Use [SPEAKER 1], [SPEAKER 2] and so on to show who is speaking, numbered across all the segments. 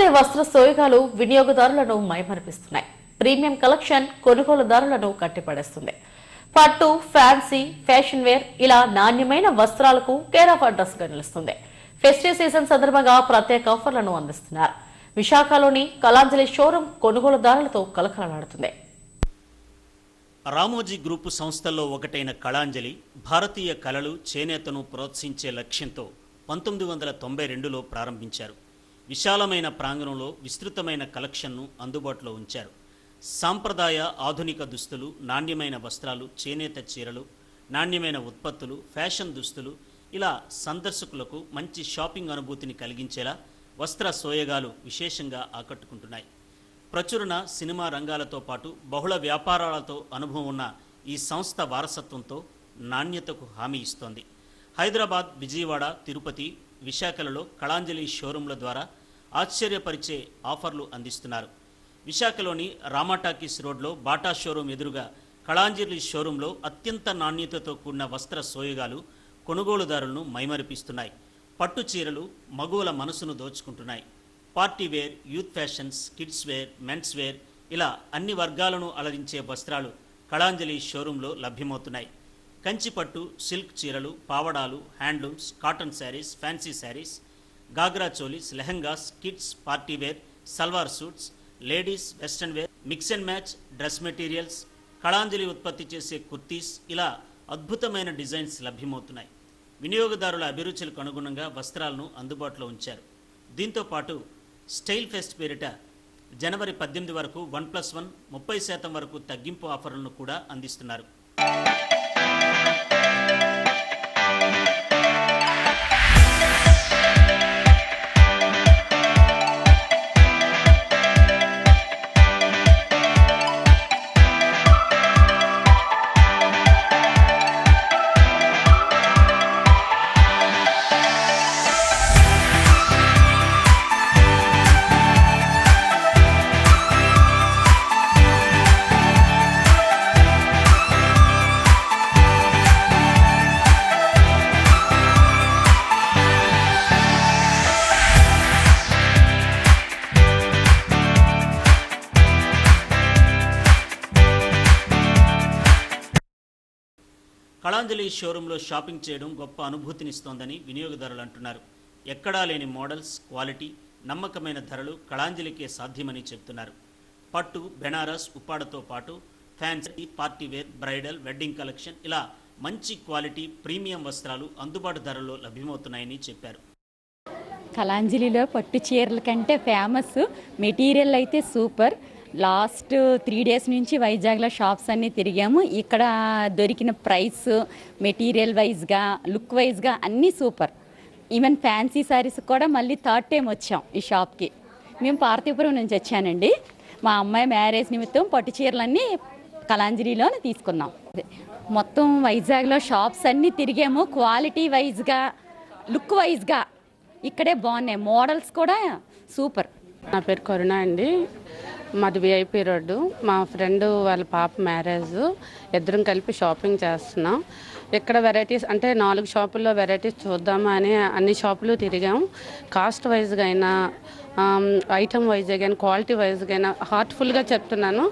[SPEAKER 1] కళాంజలి వస్త్ర సోయగాలు వినియోగదారులను మైమరిపిస్తున్నాయి. Premium collection కొనుగోలుదారులను కట్టిపడేస్తుంది. పట్టు, ఫ్యాన్సీ, ఫ్యాషన్ వేర్ ఇలా నాణ్యమైన వస్త్రాలకు కేర్ ఆఫ్ అడ్రస్ గా నిలుస్తుంది. ఫెస్టివ్ సీజన్ సందర్భంగా ప్రత్యేక ఆఫర్లను అందిస్తున్నారు. విశాఖలోని కళాంజలి షోరూం కొనుగోలుదారులతో కలకలలాడుతుంది.
[SPEAKER 2] రామోజీ గ్రూపు సంస్థల్లో ఒకటైన కళాంజలి భారతీయ కళలు, చేనేతను ప్రోత్సహించే లక్ష్యంతో 1992లో ప్రారంభించారు. విశాలమైన ప్రాంగణంలో విస్తృతమైన కలెక్షన్ను అందుబాటులో ఉంచారు. సాంప్రదాయ, ఆధునిక దుస్తులు, నాణ్యమైన వస్త్రాలు, చేనేత చీరలు, నాణ్యమైన ఉత్పత్తులు, ఫ్యాషన్ దుస్తులు ఇలా సందర్శకులకు మంచి షాపింగ్ అనుభూతిని కలిగించేలా వస్త్ర సోయగాలు విశేషంగా ఆకట్టుకుంటున్నాయి. ప్రచురణ, సినిమా రంగాలతో పాటు బహుళ వ్యాపారాలతో అనుభవం ఉన్న ఈ సంస్థ వారసత్వంతో నాణ్యతకు హామీ ఇస్తోంది. హైదరాబాద్, విజయవాడ, తిరుపతి, విశాఖలలో కళాంజలి షోరూంల ద్వారా ఆశ్చర్యపరిచే ఆఫర్లు అందిస్తున్నారు. విశాఖలోని రామాటాకీస్ రోడ్లో బాటా షోరూం ఎదురుగా కళాంజలి షోరూంలో అత్యంత నాణ్యతతో కూడిన వస్త్ర సోయగాలు కొనుగోలుదారులను మైమరిపిస్తున్నాయి. పట్టు చీరలు మగువల మనసును దోచుకుంటున్నాయి. Party wear, youth fashions, kids wear, men's wear ఇలా అన్ని వర్గాలను అలరించే వస్త్రాలు కళాంజలి షోరూంలో లభ్యమవుతున్నాయి. కంచిపట్టు, సిల్క్ చీరలు, పావడాలు, handlooms, cotton sarees, fancy sarees, ghagra cholis, lehengas, kids, party wear, salwar suits, ladies western wear, mix and match dress materials, Kalanjali ఉత్పత్తి చేసే కుర్తీస్ ఇలా అద్భుతమైన డిజైన్స్ లభ్యమవుతున్నాయి. వినియోగదారుల అభిరుచులకు అనుగుణంగా వస్త్రాలను అందుబాటులో ఉంచారు. దీంతో పాటు స్టైల్ ఫెస్ట్ పేరిట జనవరి 18 వరకు 1+1 30% వరకు తగ్గింపు ఆఫర్లను కూడా అందిస్తున్నారు. కళాంజలి షోరూంలో షాపింగ్ చేయడం గొప్ప అనుభూతినిస్తోందని వినియోగదారులు అంటున్నారు. ఎక్కడా లేని మోడల్స్, క్వాలిటీ, నమ్మకమైన ధరలు కళాంజలికే సాధ్యమని చెబుతున్నారు. పట్టు, బెనారస్, ఉప్పాడతో పాటు fancy, party wear, bridal, wedding collection ఇలా మంచి క్వాలిటీ ప్రీమియం వస్త్రాలు అందుబాటు ధరల్లో లభ్యమవుతున్నాయని చెప్పారు.
[SPEAKER 3] కళాంజలిలో పట్టు చీరల కంటే ఫేమస్, మెటీరియల్ అయితే సూపర్. లాస్ట్ 3 days నుంచి వైజాగ్లో షాప్స్ అన్నీ తిరిగాము. ఇక్కడ దొరికిన ప్రైస్, మెటీరియల్ వైజ్గా, లుక్ వైజ్గా అన్నీ సూపర్. ఈవెన్ ఫ్యాన్సీ శారీస్ కూడా మళ్ళీ 3rd time వచ్చాం ఈ షాప్కి. మేము పార్థిపురం నుంచి వచ్చానండి. మా అమ్మాయి మ్యారేజ్ నిమిత్తం పట్టు చీరలన్నీ కళాంజలిలోనే తీసుకున్నాం. మొత్తం వైజాగ్లో షాప్స్ అన్నీ తిరిగాము. క్వాలిటీ వైజ్గా, లుక్ వైజ్గా ఇక్కడే బాగున్నాయి. మోడల్స్ కూడా సూపర్.
[SPEAKER 4] నా పేరు కరుణ అండి. మాది విఐపి రోడ్డు. మా ఫ్రెండ్ వాళ్ళ పాప మ్యారేజ్, ఇద్దరం కలిపి షాపింగ్ చేస్తున్నాం. ఇక్కడ వెరైటీస్ అంటే 4 షాపుల్లో వెరైటీస్ చూద్దామా అని అన్ని షాపులు తిరిగాము. కాస్ట్ వైజ్గా అయినా, ఐటమ్ వైజ్గా అయినా, క్వాలిటీ వైజ్గా అయినా హార్ట్ఫుల్గా చెప్తున్నాను,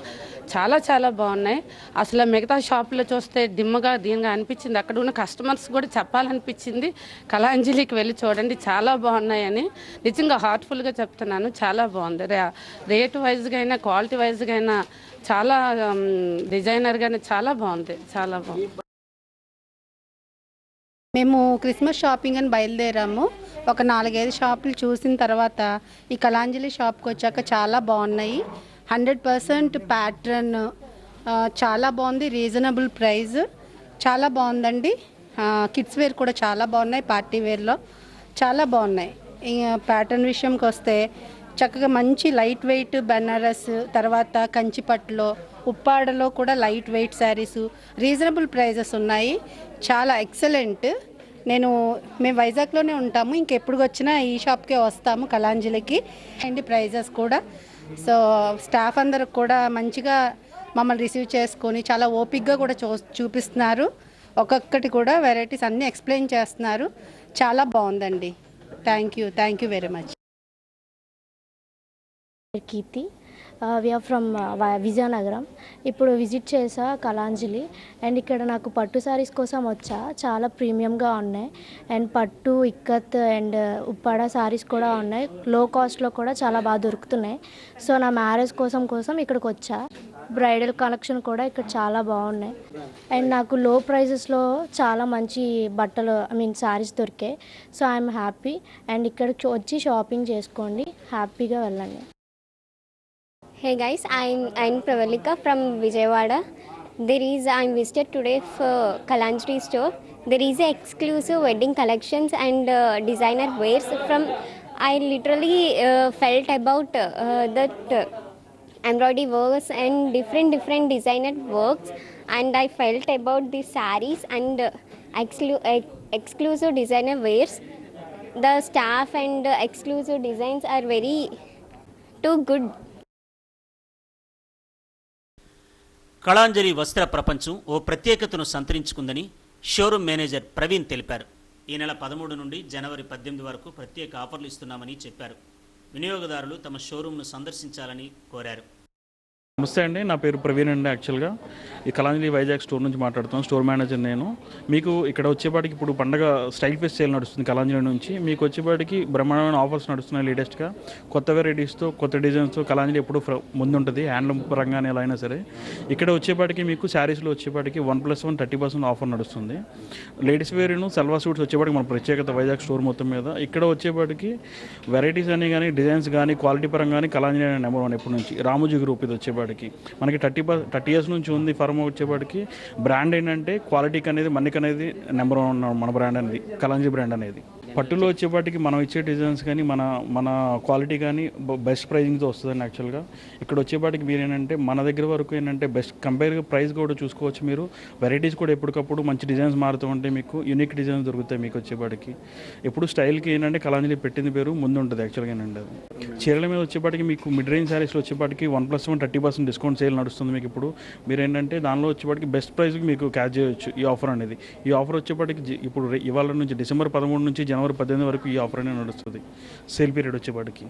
[SPEAKER 4] చాలా చాలా బాగున్నాయి. అసలు మిగతా షాపులో చూస్తే దిమ్మగా దీనిగా అనిపించింది. అక్కడ ఉన్న కస్టమర్స్ కూడా చెప్పాలనిపించింది, కళాంజలికి వెళ్ళి చూడండి చాలా బాగున్నాయని. నిజంగా హార్ట్ఫుల్గా చెప్తున్నాను, చాలా బాగుంది. రేట్ వైజ్గా అయినా, క్వాలిటీ వైజ్గా అయినా, చాలా డిజైనర్గానే చాలా బాగుంది, చాలా బాగుంది.
[SPEAKER 5] మేము క్రిస్మస్ షాపింగ్ అని బయలుదేరాము. ఒక 4-5 షాపులు చూసిన తర్వాత ఈ కళాంజలి షాప్కి వచ్చాక చాలా బాగున్నాయి. 100% ప్యాటర్న్ చాలా బాగుంది. రీజనబుల్ ప్రైస్ చాలా బాగుందండి. కిడ్స్ వేర్ కూడా చాలా బాగున్నాయి. పార్టీ వేర్లో చాలా బాగున్నాయి. ప్యాటర్న్ విషయంకి వస్తే చక్కగా మంచి లైట్ వెయిట్ బెనారస్, తర్వాత కంచిపట్టులో, ఉప్పాడలో కూడా light weight saris reasonable prices ఉన్నాయి. చాలా ఎక్సలెంట్. మేము వైజాగ్లోనే ఉంటాము. ఇంకెప్పుడు వచ్చినా ఈ షాప్కే వస్తాము కళాంజలికి. అండి ప్రైజెస్ కూడా. సో స్టాఫ్ అందరూ కూడా మంచిగా మమ్మల్ని రిసీవ్ చేసుకొని చాలా ఓపిక్గా కూడా చూపిస్తున్నారు. ఒక్కొక్కటి కూడా వెరైటీస్ అన్నీ ఎక్స్ప్లెయిన్ చేస్తున్నారు. చాలా బాగుందండి. Thank you very much.
[SPEAKER 6] Keerthi we are from Vizianagaram. ఇప్పుడు విజిట్ చేసా కళాంజలి అండ్ ఇక్కడ నాకు పట్టు శారీస్ కోసం వచ్చా. చాలా ప్రీమియంగా ఉన్నాయి అండ్ పట్టు ఇక్కత్ అండ్ ఉప్పాడ శారీస్ కూడా ఉన్నాయి. లో కాస్ట్లో కూడా చాలా బాగా దొరుకుతున్నాయి. సో నా మ్యారేజ్ కోసం ఇక్కడికి వచ్చా. బ్రైడల్ కలెక్షన్ కూడా ఇక్కడ చాలా బాగున్నాయి అండ్ నాకు లో ప్రైజెస్లో చాలా మంచి బట్టలు శారీస్ దొరికాయి. సో ఐఎమ్ హ్యాపీ అండ్ ఇక్కడికి వచ్చి షాపింగ్ చేసుకోండి, హ్యాపీగా వెళ్ళండి.
[SPEAKER 7] Hey guys, I'm Pravalika from Vijayawada. I'm visited today for Kalanjali store. There is a exclusive wedding collections and designer wears from. I literally felt about that embroidery works and different designer works, and I felt about the sarees and exclusive designer wears. The staff and exclusive designs are very too good.
[SPEAKER 2] Kalanjali వస్త్ర ప్రపంచం ఓ ప్రత్యేకతను సంతరించుకుందని showroom manager Praveen తెలిపారు. ఈ నెల 13 నుండి జనవరి 18 వరకు ప్రత్యేక ఆఫర్లు ఇస్తున్నామని చెప్పారు. వినియోగదారులు తమ షోరూమ్ను సందర్శించాలని కోరారు.
[SPEAKER 8] నమస్తే అండి, నా పేరు ప్రవీణ్ అండి. యాక్చువల్గా ఈ కళాంజలి వైజాగ్ స్టోర్ నుంచి మాట్లాడుతున్నాను. స్టోర్ మేనేజర్ నేను. మీకు ఇక్కడ వచ్చేపాటికి ఇప్పుడు పండగ స్టైల్ ఫెస్ట్ సేల్ నడుస్తుంది కళాంజలి నుంచి. మీకు వచ్చేపాటికి బ్రహ్మాండమైన ఆఫర్స్ నడుస్తున్నాయి. లేటెస్ట్గా కొత్త వెరైటీస్తో కొత్త డిజైన్స్తో కళాంజలి ఎప్పుడు ముందుంటుంది, హ్యాండ్లూమ్ పరంగానే ఎలా అయినా సరే. ఇక్కడ వచ్చేపాటికి మీకు శారీస్లో వచ్చేపాటికి 1+1 30% ఆఫర్ నడుస్తుంది. లేడీస్ వేరును సల్వార్ సూట్స్ వచ్చేపాటికి మన ప్రత్యేకత వైజాగ్ స్టోర్ మొత్తం మీద. ఇక్కడ వచ్చేపాటికి వెరైటీస్ అని కానీ డిజైన్స్ కానీ క్వాలిటీ పరంగా కానీ కళాంజలి నెంబర్ 1 ఎప్పటి నుంచి. రామోజీ గ్రూప్ ఇది వచ్చేపాటికి మనకి 30 ఇయర్స్ నుంచి ఉంది. ఫర్మ్ వచ్చేపాటికి బ్రాండ్ ఏంటంటే క్వాలిటీకి అనేది మన్నిక అనేది నెంబర్ 1 మన బ్రాండ్ అనేది కళాంజలి బ్రాండ్ అనేది. పట్టులో వచ్చేపాటికి మనం ఇచ్చే డిజైన్స్ కానీ మన క్వాలిటీ కానీ బెస్ట్ ప్రైజింగ్తో వస్తుందండి. యాక్చువల్గా ఇక్కడ వచ్చేపాటికి మీరు ఏంటంటే మన దగ్గర వరకు ఏంటంటే బెస్ట్ కంపేర్గా ప్రైస్ కూడా చూసుకోవచ్చు మీరు. వెరైటీస్ కూడా ఎప్పటికప్పుడు మంచి డిజైన్స్ మారుతూ ఉంటాయి, మీకు యూనిక్ డిజైన్స్ దొరుకుతాయి. మీకు వచ్చేపాటికి ఎప్పుడు స్టైల్కి ఏంటంటే కళాంజలి పెట్టింది పేరు ముందు ఉంటుంది. యాక్చువల్గా ఏంటంటే అది చీరల మీద వచ్చేపాటికి మీకు మిడ్ రేంజ్ శారీస్లో వచ్చేపాటికి 1+1 30% డిస్కౌంట్ సేల్ నడుస్తుంది. మీకు ఇప్పుడు మీరు ఏంటంటే దానిలో వచ్చేపాటికి బెస్ట్ ప్రైస్కి మీకు క్యాచ్ చేయొచ్చు ఈ ఆఫర్ అనేది. ఈ ఆఫర్ వచ్చేపాటికి ఇప్పుడు ఇవాళ నుంచి డిసెంబర్ 13 నుంచి జనవరి 18 వరకు ఈ ఆఫర్ అనేది నడుస్తుంది. సేల్ పీరియడ్ వచ్చేపాటికి.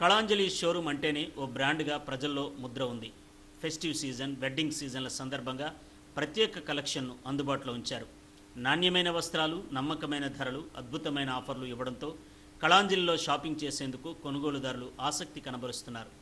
[SPEAKER 2] కళాంజలి షోరూమ్ అంటేనే ఓ బ్రాండ్గా ప్రజల్లో ముద్ర ఉంది. ఫెస్టివ్ సీజన్, వెడ్డింగ్ సీజన్ల సందర్భంగా ప్రత్యేక కలెక్షన్ను అందుబాటులో ఉంచారు. నాణ్యమైన వస్త్రాలు, నమ్మకమైన ధరలు, అద్భుతమైన ఆఫర్లు ఇవ్వడంతో కళాంజలిలో షాపింగ్ చేసేందుకు కొనుగోలుదారులు ఆసక్తి కనబరుస్తున్నారు.